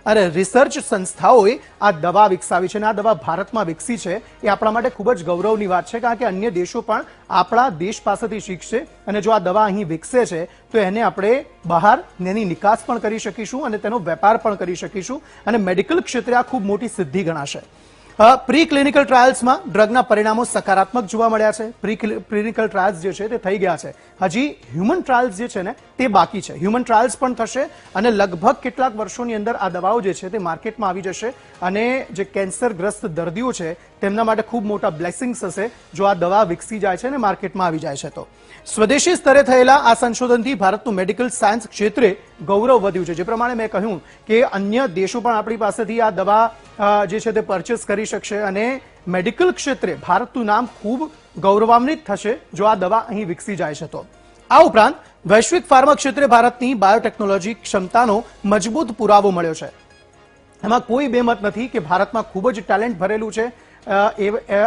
અને રિસર્ચ સંસ્થાઓએ આ દવા વિકસાવી છે અને આ દવા ભારતમાં વિકસી છે એ આપણા માટે ખૂબ જ ગૌરવની વાત છે, કારણ કે અન્ય દેશો પણ આપણા દેશ પાસેથી શીખશે અને જો આ દવા અહીં વિકસે છે તો એને આપણે બહાર એની નિકાસ પણ કરી શકીશું અને તેનો વેપાર પણ કરી શકીશું અને મેડિકલ ક્ષેત્રે આ ખૂબ મોટી સિદ્ધિ ગણાશે. પ્રી ક્લિનિકલ ટ્રાયલ્સમાં ડ્રગના પરિણામો સકારાત્મક જોવા મળ્યા છે. પ્રી ક્લિનિકલ ટ્રાયલ્સ જે છે તે થઈ ગયા છે. હજી હ્યુમન ટ્રાયલ્સ જે છે ને તે બાકી છે. હ્યુમન ટ્રાયલ્સ પણ થશે અને લગભગ કેટલાક વર્ષોની અંદર આ દવાઓ જે છે તે માર્કેટમાં આવી જશે અને જે કેન્સરગ્રસ્ત દર્દીઓ છે તેમના માટે ખૂબ મોટા બ્લેસિંગ્સ હશે જો આ દવા વિકસી જાય છે અને માર્કેટમાં આવી જાય છે. તો સ્વદેશી સ્તરે થયેલા આ સંશોધનથી ભારતનું મેડિકલ સાયન્સ ક્ષેત્રે ગૌરવ વધ્યું છે. જે પ્રમાણે મેં કહ્યું કે અન્ય દેશો પણ આપણી પાસેથી આ દવા જે છે તે પરચેસ કરી શકશે અને મેડિકલ ક્ષેત્રે ભારતનું નામ ખૂબ ગૌરવાન્વિત થશે જો આ દવા અહીં વિકસી જાય છે. તો આ ઉપરાંત વૈશ્વિક ફાર્મા ક્ષેત્રે ભારતની બાયોટેકનોલોજી ક્ષમતાનો મજબૂત પુરાવો મળ્યો છે. એમાં કોઈ બેમત નથી કે ભારતમાં ખૂબ જ ટેલેન્ટ ભરેલું છે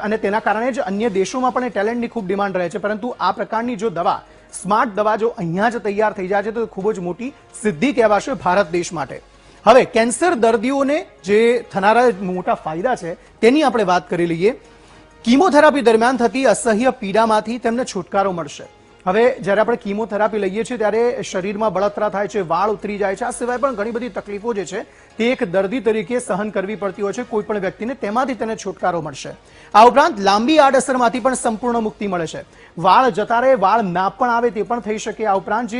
અને તેના કારણે જ અન્ય દેશોમાં પણ એ ટેલેન્ટની ખૂબ ડિમાન્ડ રહે છે. પરંતુ આ પ્રકારની જો દવા સ્માર્ટ દવા જો અહીંયા જ તૈયાર થઈ જાય છે તો ખૂબ જ મોટી સિદ્ધિ કહેવાશે ભારત દેશ માટે. હવે કેન્સર દર્દીઓને જે થનારા મોટા ફાયદા છે તેની આપણે વાત કરી લઈએ. કીમોથેરાપી દરમિયાન થતી અસહ્ય પીડામાંથી તેમને છુટકારો મળશે. હવે જ્યારે આપણે કીમોથેરાપી લઈએ છીએ ત્યારે શરીરમાં બળતરા થાય છે, વાળ ઉતરી જાય છે, આ સિવાય પણ ઘણી બધી તકલીફો જે છે તે એક દર્દી તરીકે સહન કરવી પડતી હોય છે કોઈ પણ વ્યક્તિને, તેમાંથી તેને છુટકારો મળશે. આ ઉપરાંત લાંબી આડઅસરમાંથી પણ સંપૂર્ણ મુક્તિ મળે છે. વાળ જતા રહે, વાળ ના પણ આવે તે પણ થઈ શકે. આ ઉપરાંત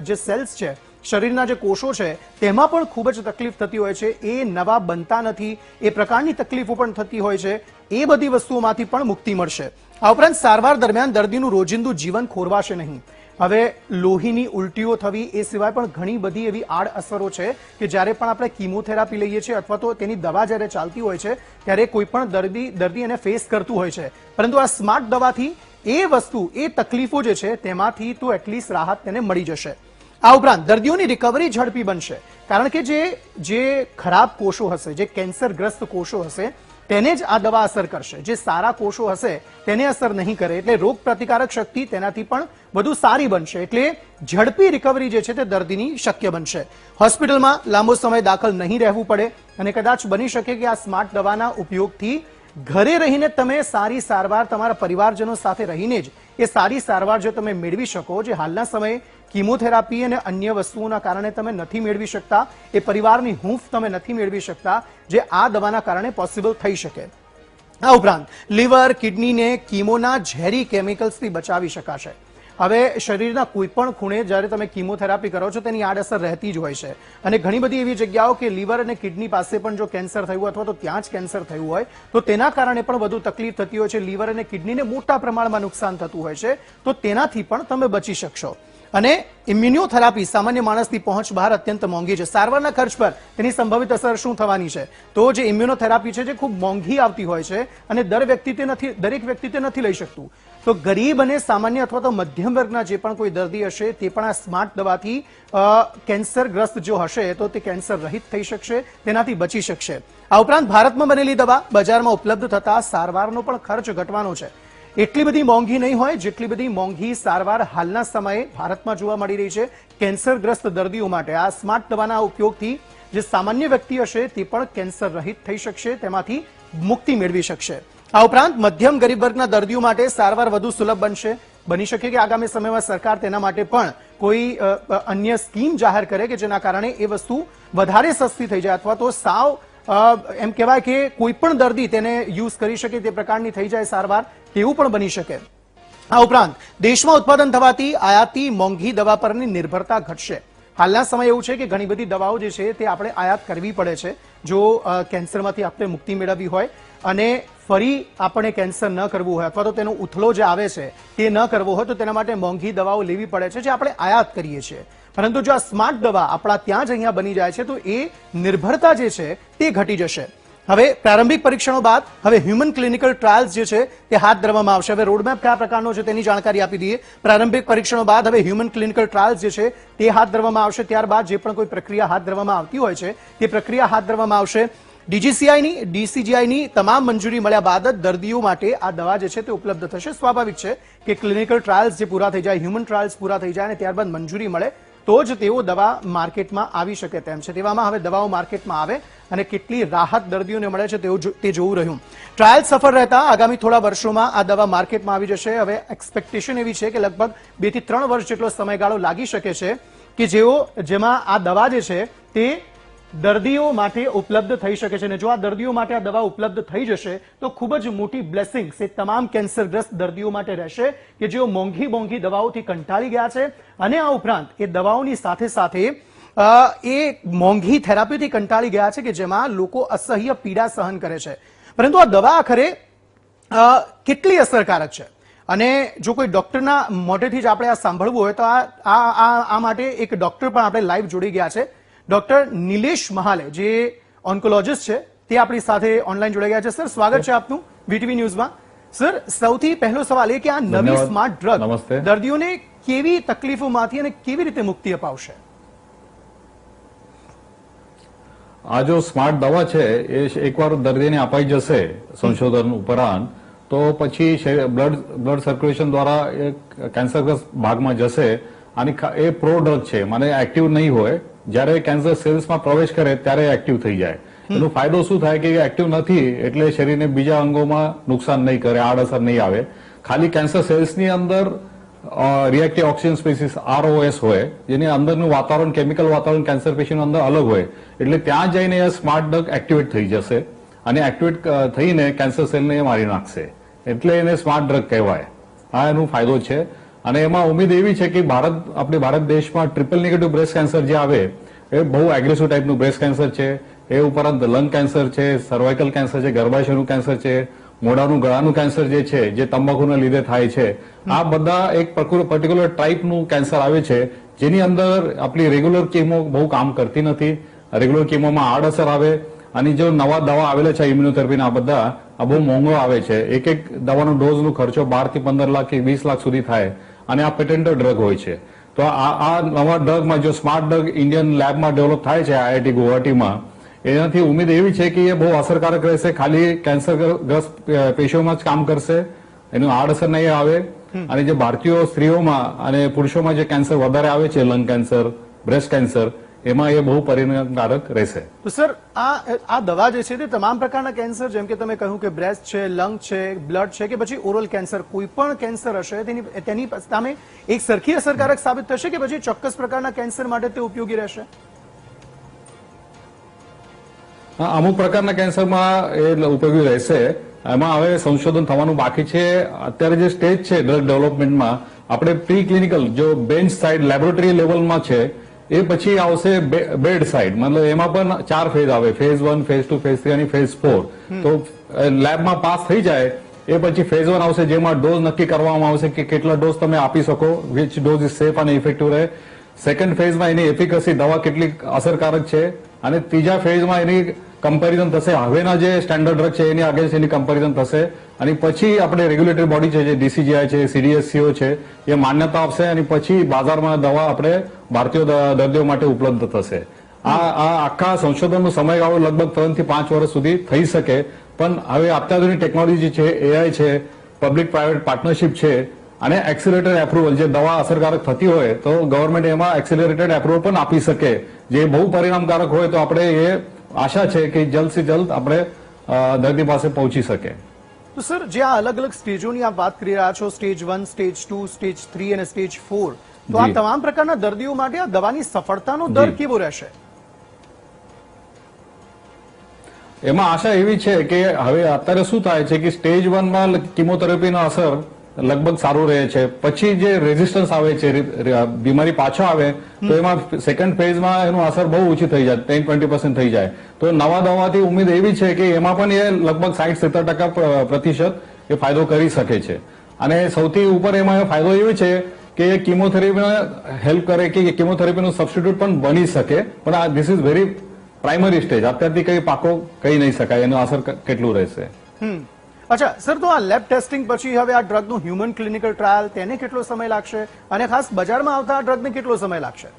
જે સેલ્સ છે શરીરના જે કોષો છે તેમાં પણ ખૂબ જ તકલીફ થતી હોય છે, એ નવા બનતા નથી, એ પ્રકારની તકલીફો પણ થતી હોય છે. એ બધી વસ્તુઓમાંથી પણ મુક્તિ મળશે. આ ઉપરાંત સારવાર દરમિયાન દર્દીનું રોજિંદુ જીવન ખોરવાશે નહીં. હવે લોહીની ઉલટીઓ થવી એ સિવાય પણ ઘણી બધી એવી આડઅસરો છે કે જ્યારે પણ આપણે કીમોથેરાપી લઈએ છીએ અથવા તો તેની દવા જ્યારે ચાલતી હોય છે ત્યારે કોઈ પણ દર્દી એને ફેસ કરતું હોય છે. પરંતુ આ સ્માર્ટ દવાથી એ વસ્તુ, એ તકલીફો જે છે તેમાંથી તો એટલીસ્ટ રાહત તેને મળી જશે. આ ઉપરાંત દર્દીઓની રિકવરી ઝડપી બનશે, કારણ કે જે ખરાબ કોષો હશે, જે કેન્સરગ્રસ્ત કોષો હશે તેને જ આ દવા અસર કરશે. જે સારા કોષો હશે તેને અસર નહીં કરે, એટલે રોગ પ્રતિકારક શક્તિ તેનાથી પણ વધુ સારી બનશે. એટલે ઝડપી રિકવરી જે છે તે દર્દીની શક્ય બનશે. હોસ્પિટલમાં લાંબો સમય દાખલ નહીં રહેવું પડે અને કદાચ બની શકે કે આ સ્માર્ટ દવાના ઉપયોગથી ઘરે રહીને તમે સારી સારવાર તમારા પરિવારજનો સાથે રહીને જ એ સારી સારવાર જો તમે મેળવી શકો, જે હાલના સમયે કીમોથેરાપી અને અન્ય વસ્તુઓના કારણે તમે નથી મેળવી શકતા, એ પરિવારની હૂંફ તમે નથી મેળવી શકતા, જે આ દવાના કારણે પોસિબલ થઈ શકે. આ ઉપરાંત લીવર, કિડનીને કીમોના ઝેરી કેમિકલ્સથી બચાવી શકાશે. હવે શરીરના કોઈ પણ ખૂણે જ્યારે તમે કીમોથેરાપી કરો છો તેની આડઅસર રહેતી જ હોય છે અને ઘણી બધી એવી જગ્યાઓ કે લીવર અને કિડની પાસે પણ જો કેન્સર થયું અથવા તો ત્યાં જ કેન્સર થયું હોય તો તેના કારણે પણ વધુ તકલીફ થતી હોય છે. લીવર અને કિડનીને મોટા પ્રમાણમાં નુકસાન થતું હોય છે, તો તેનાથી પણ તમે બચી શકશો. અને ઇમ્યુનોથેરાપી સામાન્ય માણસની પહોંચ બહાર અત્યંત મોંઘી છે. સારવારના ખર્ચ પર તેની સંભવિત અસર શું થવાની છે? તો જે ઇમ્યુનોથેરાપી છે જે ખૂબ મોંઘી આવતી હોય છે અને દરેક વ્યક્તિ તે નથી લઈ શકતું. તો ગરીબ અને સામાન્ય અથવા તો મધ્યમ વર્ગના જે પણ કોઈ દર્દી હશે તે પણ આ સ્માર્ટ દવાથી કેન્સરગ્રસ્ત જો હશે તો તે કેન્સર રહિત થઈ શકશે, તેનાથી બચી શકશે. આ ઉપરાંત ભારતમાં બનેલી દવા બજારમાં ઉપલબ્ધ થતા સારવારનો પણ ખર્ચ ઘટવાનો છે. એટલી બધી મોંઘી નહીં હોય જેટલી બધી મોંઘી સારવાર હાલના સમયે ભારતમાં જોવા મળી રહી છે કેન્સરગ્રસ્ત દર્દીઓ માટે. આ સ્માર્ટ દવાના ઉપયોગથી જે સામાન્ય વ્યક્તિ હશે તે પણ કેન્સર રહિત થઈ શકશે, તેમાંથી મુક્તિ મેળવી શકશે. આ ઉપરાંત મધ્યમ ગરીબ વર્ગના દર્દીઓ માટે સારવાર વધુ સુલભ બનશે. બની શકે કે આગામી સમયમાં સરકાર તેના માટે પણ કોઈ અન્ય સ્કીમ જાહેર કરે કે જેના કારણે એ વસ્તુ વધારે સસ્તી થઈ જાય અથવા તો સાવ એમ કહેવાય કે કોઈ પણ દર્દી તેને યુઝ કરી શકે તે પ્રકારની થઈ જાય સારવાર, તેવું પણ બની શકે. આ ઉપરાંત દેશમાં ઉત્પાદન થવાથી આયાતી મોંઘી દવા પરની નિર્ભરતા ઘટશે. હાલના સમય એવું છે કે ઘણી બધી દવાઓ જે છે તે આપણે આયાત કરવી પડે છે જો કેન્સરમાંથી આપણે મુક્તિ મેળવવી હોય અને ફરી આપણે કેન્સર ન કરવું હોય અથવા તો તેનો ઉથલો જે આવે છે તે ન કરવો હોય તો તેના માટે મોંઘી દવાઓ લેવી પડે છે જે આપણે આયાત કરીએ છીએ. પરંતુ જો આ સ્માર્ટ દવા આપણા ત્યાં જ અહીંયા બની જાય છે તો એ નિર્ભરતા જે છે તે ઘટી જશે. હવે પ્રારંભિક પરીક્ષણો બાદ હવે હ્યુમન ક્લિનિકલ ટ્રાયલ્સ જે છે તે હાથ ધરવામાં આવશે. હવે રોડમેપ કયા પ્રકારનો છે તેની જાણકારી આપી દઈએ. પ્રારંભિક પરીક્ષણો બાદ હવે હ્યુમન ક્લિનિકલ ટ્રાયલ્સ જે છે તે હાથ ધરવામાં આવશે. ત્યારબાદ જે પણ કોઈ પ્રક્રિયા હાથ ધરવામાં આવતી હોય છે તે પ્રક્રિયા હાથ ધરવામાં આવશે. ડીજીસીઆઈની ડીસીજીઆઈની તમામ મંજૂરી મળ્યા બાદ જ દર્દીઓ માટે આ દવા જે છે તે ઉપલબ્ધ થશે. સ્વાભાવિક છે કે ક્લિનિકલ ટ્રાયલ્સ જે પૂરા થઈ જાય, હ્યુમન ટ્રાયલ્સ પૂરા થઈ જાય અને ત્યારબાદ મંજૂરી મળે તો જ તેઓ દવા માર્કેટમાં આવી શકે તેમ છે. તેવામાં હવે દવાઓ માર્કેટમાં આવે અને કેટલી રાહત દર્દીઓને મળે છે તે જોવું રહ્યું. ટ્રાયલ સફળ રહેતા આગામી થોડા વર્ષોમાં આ દવા માર્કેટમાં આવી જશે. હવે એક્સપેક્ટેશન એવી છે કે લગભગ 2 થી 3 વર્ષ જેટલો સમયગાળો લાગી શકે છે કે જેમાં આ દવા જે છે તે દર્દીઓ માટે ઉપલબ્ધ થઈ શકે છે. અને જો આ દર્દીઓ માટે આ દવા ઉપલબ્ધ થઈ જશે તો ખૂબ જ મોટી બ્લેસિંગ્સ એ તમામ કેન્સરગ્રસ્ત દર્દીઓ માટે રહેશે કે જેઓ મોંઘી દવાઓથી કંટાળી ગયા છે અને આ ઉપરાંત એ દવાઓની સાથે સાથે એ મોંઘી થેરાપીથી કંટાળી ગયા છે કે જેમાં લોકો અસહ્ય પીડા સહન કરે છે. પરંતુ આ દવા આખરે કેટલી અસરકારક છે અને જો કોઈ ડોક્ટરના મોઢેથી જ આપણે આ સાંભળવું હોય તો આ માટે એક ડોક્ટર પણ આપણે લાઈવ જોડી ગયા છે. ડોક્ટર નિલેશ મહાલે જે ઓન્કોલોજીસ્ટ છે તે આપણી સાથે ઓનલાઈન જોડાઈ ગયા છે. સર, સ્વાગત છે આપનું વીટીવી ન્યૂઝમાં. સર, સૌથી પહેલો સવાલ એ કે આ નવી સ્માર્ટ ડ્રગ દર્દીઓને કેવી તકલીફોમાંથી અને કેવી રીતે મુક્તિ અપાવશે? આ જો સ્માર્ટ દવા છે એ એકવાર દર્દીને અપાઈ જશે સંશોધન ઉપરાંત, તો પછી બ્લડ સર્ક્યુલેશન દ્વારા એ કેન્સરગ્રસ્ત ભાગમાં જશે અને એ પ્રો ડ્રગ છે, મને એક્ટિવ નહીં હોય. જ્યારે કેન્સર સેલ્સમાં પ્રવેશ કરે ત્યારે એક્ટિવ થઈ જાય. એનો ફાયદો શું થાય કે એક્ટિવ નથી એટલે શરીરને બીજા અંગોમાં નુકસાન નહીં કરે, આડઅસર નહીં આવે. ખાલી કેન્સર સેલ્સની અંદર રિએક્ટિવ ઓક્સિજન સ્પીસીસ ROS હોય, જેની અંદરનું વાતાવરણ, કેમિકલ વાતાવરણ કેન્સર પેશીનું અંદર અલગ હોય, એટલે ત્યાં જઈને એ સ્માર્ટ ડ્રગ એક્ટિવેટ થઈ જશે અને એક્ટિવેટ થઈને કેન્સર સેલને મારી નાખશે. એટલે એને સ્માર્ટ ડ્રગ કહેવાય. આ એનો ફાયદો છે. અને એમાં ઉમેદ એવી છે કે આપણે ભારત દેશમાં ટ્રિપલ નેગેટિવ બ્રેસ્ટ કેન્સર જે આવે એ બહુ એગ્રેસિવ ટાઈપનું બ્રેસ્ટ કેન્સર છે. એ ઉપરાંત લંગ કેન્સર છે, સર્વાઇકલ કેન્સર છે, ગર્ભાશયનું કેન્સર છે, મોઢાનું ગળાનું કેન્સર જે છે જે તંબાકુના લીધે થાય છે. આ બધા એક પર્ટિક્યુલર ટાઈપનું કેન્સર આવે છે જેની અંદર આપણી રેગ્યુલર કેમો બહુ કામ કરતી નથી. રેગ્યુલર કેમોમાં આડઅસર આવે અને જો નવા દવા આવેલા છે ઇમ્યુનોથેરાપીના બધા આ બહુ મોંઘો આવે છે. એક દવાનો ડોઝનો ખર્ચો 12 થી 15 લાખ કે 20 લાખ સુધી થાય અને આ પેટેન્ટેડ ડ્રગ હોય છે. તો આ નવા ડ્રગમાં જો સ્માર્ટ ડ્રગ ઇન્ડિયન લેબમાં ડેવલપ થાય છે IIT ગુવાહાટીમાં, એનાથી ઉમેદ એવી છે કે એ બહુ અસરકારક રહેશે. ખાલી કેન્સરગ્રસ્ત પેશીઓમાં જ કામ કરશે, એનું આડઅસર નહીં આવે. અને જે ભારતીય સ્ત્રીઓમાં અને પુરુષોમાં જે કેન્સર વધારે આવે છે, લંગ કેન્સર, બ્રેસ્ટ કેન્સર, એમાં એ બહુ પરિણામકારક રહેશે. તો સર, આ દવા જે છે તે તમામ પ્રકારના કેન્સર, જેમ કે તમે કહ્યું કે બ્રેસ્ટ છે, લંગ છે, બ્લડ છે કે પછી ઓરલ કેન્સર, કોઈ પણ કેન્સર હશે તેની સામે એક સરખી અસરકારક સાબિત થશે કે પછી ચોક્કસ પ્રકારના કેન્સર માટે તે ઉપયોગી રહેશે? અમુક પ્રકારના કેન્સરમાં એ ઉપયોગી રહેશે. એમાં હવે સંશોધન થવાનું બાકી છે. અત્યારે જે સ્ટેજ છે ડ્રગ ડેવલપમેન્ટમાં, આપણે પ્રી ક્લિનિકલ જો બેન્ચ સાઇડ લેબોરેટરી લેવલમાં છે, એ પછી આવશે બેડ સાઇડ. મતલબ એમાં પણ 4 ફેઝ આવે, ફેઝ 1, ફેઝ 2, ફેઝ 3 અને ફેઝ 4. તો લેબમાં પાસ થઈ જાય એ પછી ફેઝ 1 આવશે, જેમાં ડોઝ નક્કી કરવામાં આવશે કે કેટલા ડોઝ તમે આપી શકો, વિચ ડોઝ ઇઝ સેફ અને ઇફેક્ટિવ રહે. સેકન્ડ ફેઝમાં એની એફિકસી, દવા કેટલી અસરકારક છે. અને ત્રીજા ફેઝમાં એની કમ્પેરિઝન થશે, હવેના જે સ્ટેન્ડર્ડ ડ્રગ છે એની આગળ એની કમ્પેરિઝન થશે. અને પછી આપણે રેગ્યુલેટરી બોડી છે, જે DCGI છે, CDSCO છે, એ માન્યતા આપશે અને પછી બાજારમાં દવા આપણે ભારતીય દર્દીઓ માટે ઉપલબ્ધ થશે. આ આખા સંશોધનનો સમયગાળો લગભગ 3 થી 5 વર્ષ સુધી થઈ શકે. પણ હવે અત્યાધુનિક ટેકનોલોજી છે, AI છે, પબ્લિક પ્રાઇવેટ પાર્ટનરશિપ છે અને એક્સિલરેટેડ એપ્રુવલ, જે દવા અસરકારક થતી હોય તો ગવર્મેન્ટ એમાં એક્સિલરેટેડ એપ્રુવલ પણ આપી શકે, જે બહુ પરિણામકારક હોય. તો આપણે એ આશા છે કે જલ્દથી જલ્દ આપણે દર્દી પાસે પહોંચી શકે. તો સર, જે આ અલગ અલગ સ્ટેજોની આપ વાત કરી રહ્યા છો, સ્ટેજ 1, સ્ટેજ 2, સ્ટેજ 3 અને સ્ટેજ 4, તો આ તમામ પ્રકારના દર્દીઓ માટે આ દવાની સફળતાનો દર કેવો રહેશે? એમાં આશા એવી છે કે હવે અત્યારે શું થાય છે કે સ્ટેજ 1 માં કિમોથેરાપીનો અસર લગભગ સારું રહે છે. પછી જે રેઝિસ્ટન્સ આવે છે, બીમારી પાછો આવે, તો એમાં સેકન્ડ ફેઝમાં એનું અસર બહુ ઓછી થઈ જાય, 10-20% થઈ જાય. તો નવા દવાથી ઉમેદ એવી છે કે એમાં પણ એ લગભગ 60-70% એ ફાયદો કરી શકે છે. અને સૌથી ઉપર એમાં ફાયદો એવો છે કે કિમોથેરાપીને હેલ્પ કરે કે કિમોથેરાપીનું સબસ્ટિટ્યુટ પણ બની શકે. પણ this is very primary stage. અત્યારથી કઈ પાકો કહી નહીં શકાય એનો અસર કેટલું રહેશે. અચ્છા સર, તો આ લેબ ટેસ્ટિંગ પછી હવે આ ડ્રગનું હ્યુમન ક્લિનિકલ ટ્રાયલ, તેને કેટલો સમય લાગશે અને ખાસ બજારમાં આવતા આ ડ્રગને કેટલો સમય લાગશે?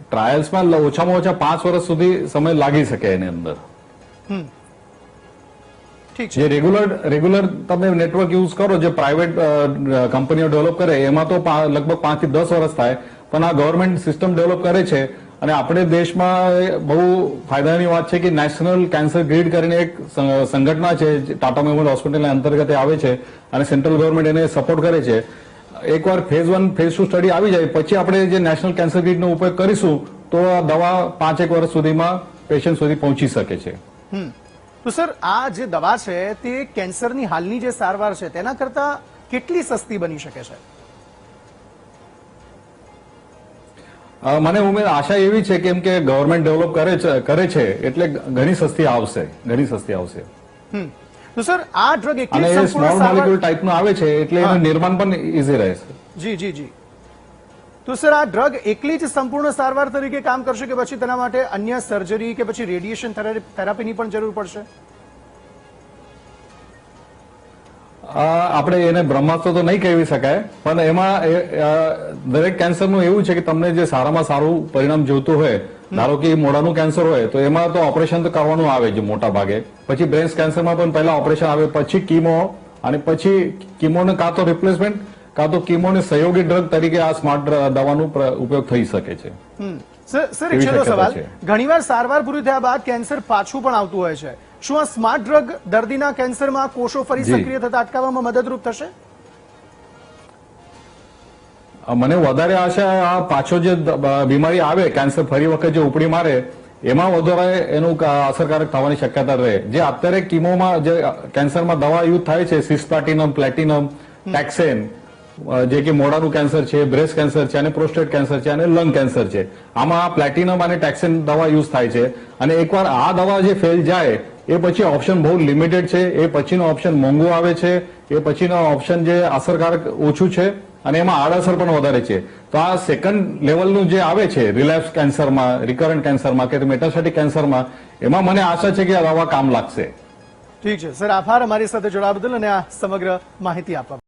ટ્રાયલ્સમાં ઓછામાં ઓછા 5 વર્ષ સુધી સમય લાગી શકે એની અંદર. ઠીક છે. જે રેગ્યુલર તમે નેટવર્ક યુઝ કરો, જે પ્રાઇવેટ કંપનીઓ ડેવલપ કરે એમાં તો લગભગ 5 થી 10 વર્ષ થાય, પણ આ ગવર્મેન્ટ સિસ્ટમ ડેવલપ કરે છે. અને આપણે દેશમાં બહુ ફાયદાની વાત છે કે નેશનલ કેન્સર ગ્રીડ કરીને એક સંગઠના છે, ટાટા મેમોરિયલ હોસ્પિટલના અંતર્ગત આવે છે અને સેન્ટ્રલ ગવર્મેન્ટ એને સપોર્ટ કરે છે. એકવાર ફેઝ 1 ફેઝ 2 સ્ટડી આવી જાય પછી આપણે જે નેશનલ કેન્સર ગ્રીડનો ઉપયોગ કરીશું તો આ દવા 5-1 વર્ષ સુધીમાં પેશન્ટ સુધી પહોંચી શકે છે. તો સર, આ જે દવા છે તે કેન્સરની હાલની જે સારવાર છે તેના કરતા કેટલી સસ્તી બની શકે છે? મને આશા એવી છે કેમ કે ગવર્મેન્ટ ડેવલપ કરે છે એટલે ઘણી સસ્તી આવશે. તો સર, આ ડ્રગ અને એકલી એ સ્મોલ સંપૂર્ણ સારવાર મોલિક્યુલ ટાઈપનું આવે છે એટલે એનું નિર્માણ પણ ઇઝી રહેશે. જી. તો સર, આ ડ્રગ એકલી જ સંપૂર્ણ સારવાર તરીકે કામ કરશે કે પછી તેના માટે અન્ય સર્જરી કે પછી રેડિયેશન થેરાપીની પણ જરૂર પડશે? આપણે એને બ્રહ્માસ્ત્ર તો નહીં કહેવી શકાય, પણ એમાં દરેક કેન્સરનું એવું છે કે તમને જે સારામાં સારું પરિણામ જોતું હોય, ધારો કે મોઢાનું કેન્સર હોય તો એમાં તો ઓપરેશન તો કરવાનું આવે છે મોટા ભાગે. પછી બ્રેસ્ટ કેન્સરમાં પણ પહેલા ઓપરેશન આવે, પછી કીમો, અને પછી કીમોને કાં તો રિપ્લેસમેન્ટ કાં તો કીમોને સહયોગી ડ્રગ તરીકે આ સ્માર્ટ દવાનો ઉપયોગ થઈ શકે છે. સર, એક છેલ્લો સવાલ. ઘણીવાર સારવાર પૂરી થયા બાદ કેન્સર પાછું પણ આવતું હોય છે. શું આ સ્માર્ટ ડ્રગ દર્દીના કેન્સરમાં કોષો ફરી સક્રિય થતા અટકાવવામાં મદદરૂપ થશે? મને વધારે આશા આ પાછો જે બીમારી આવે, કેન્સર ફરી વખત જે ઉપડી મારે, એમાં વધારે એનું અસરકારક થવાની શક્યતા રહે. જે અત્યારે કીમોમાં જે કેન્સરમાં દવા યુઝ થાય છે, સિસ્પ્લાટિનમ, પ્લેટિનમ, ટેક્સેન, જે કે મોઢાનું કેન્સર છે, બ્રેસ્ટ કેન્સર છે, અને પ્રોસ્ટેટ કેન્સર છે, અને લંગ કેન્સર છે, આમાં પ્લેટિનમ અને ટેક્સેન દવા યુઝ થાય છે. અને એકવાર આ દવા જે ફેલ જાય એ પછી ઓપ્શન બહુ લિમિટેડ છે, એ પછીનો ઓપ્શન મોંઘું આવે છે, એ પછીનો ઓપ્શન જે અસરકારક ઓછું છે, અને એમાં આડઅસર પણ વધારે છે. તો આ સેકન્ડ લેવલનું જે આવે છે રિલેપ્સ કેન્સરમાં, રિકરન્ટ કેન્સરમાં કે મેટાસ્ટેટિક કેન્સરમાં, એમાં મને આશા છે કે આ દવા કામ લાગશે. ઠીક છે સર, આભાર અમારી સાથે જોડાવા બદલ અને આ સમગ્ર માહિતી આપવા.